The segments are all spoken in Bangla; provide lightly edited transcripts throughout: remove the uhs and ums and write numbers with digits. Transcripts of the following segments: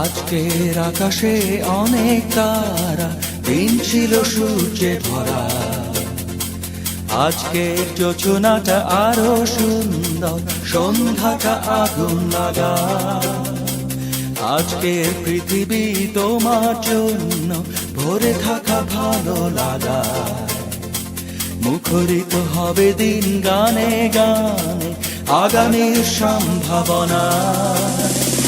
আজকের আকাশে অনেক তারা, দিন ছিল সূর্যে ভরা। আজকের যোজনাটা আরো সুন্দর, সন্ধ্যাটা আগুন লাগা। আজকের পৃথিবী তোমার জন্য ভরে থাকা ভালো লাগা। মুখরিত হবে দিন গানে গানে, আগামীর সম্ভাবনা।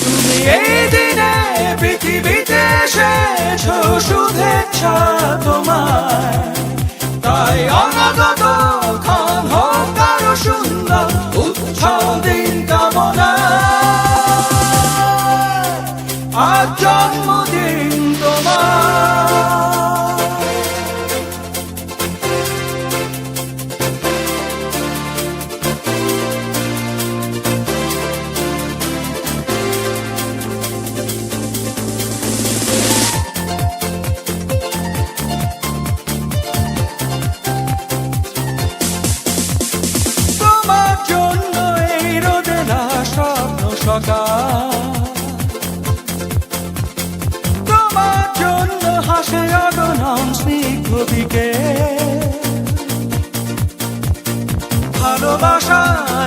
তুমি এই দিনে পৃথিবীতে এসেছো, শুভেচ্ছা তোমায়। তাই অনাগত ক্ষণ হোক আরো সুন্দর, উৎসব দিন কামনা। আজ জন্মদিন তোমার। তোমার জন্য হাসে অগণন স্নিগ্ধ দিকে। ভালোবাসা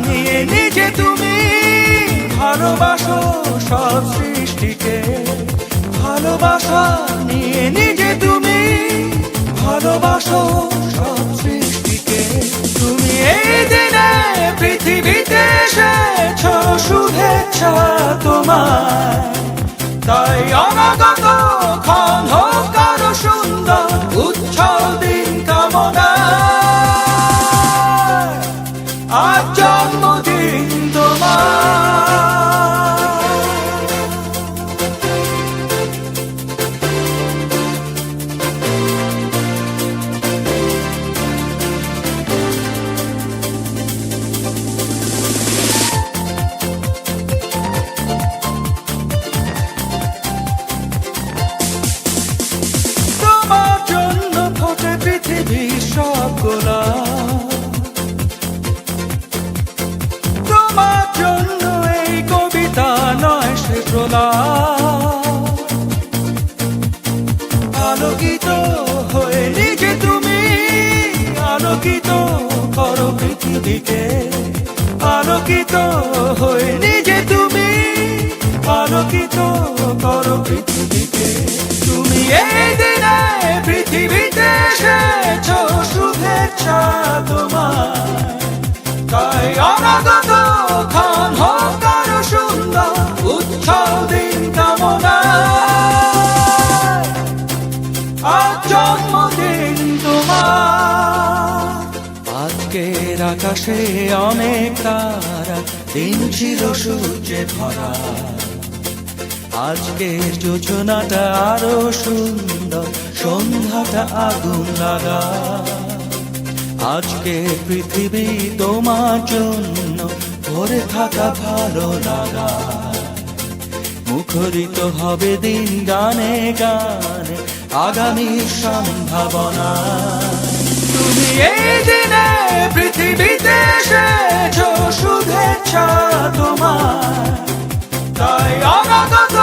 নিয়ে নিজে তুমি ভালোবাসো সব সৃষ্টিকে। ভালোবাসা নিয়ে নিজে তুমি ভালোবাসো সব সৃষ্টিকে। তুমি এই দিনে পৃথিবীতে এসেছো, শুভেচ্ছা তোমায়। তাই অনাগত ক্ষণ হোক আরো সুন্দর, উৎসব দিন কামনা। আজ জন্মদিন তোমার। তোমার জন্য এই কবিতা নয় সে প্রলাপ। আলোকিত হয়ে নিজে তুমি আলোকিত করো পৃথিবীকে। আলোকিত হয়ে নিজে তুমি আলোকিত করো পৃথিবীকে। তুমি এই দিনে পৃথিবীতে এসেছো, শুভেচ্ছা তোমায়। তাই অনাগত ক্ষণ হোক আরো সুন্দর, উৎসব দিন কামনা। আজ জন্মদিন তোমার। আজকের আকাশে অনেক তারা, দিন ছিল সূর্যে ভরা। আজকের যোজনাটা আরো সুন্দর, সন্ধ্যাটা আগুন লাগা। আজকে পৃথিবী তোমার জন্য ভরে থাকা ভালো লাগা। মুখরিত হবে দিন গানে গানে, আগামীর সম্ভাবনা। তুমি এই দিনে পৃথিবীতে এসেছো, শুভেচ্ছা তোমায়। তাই অনাগত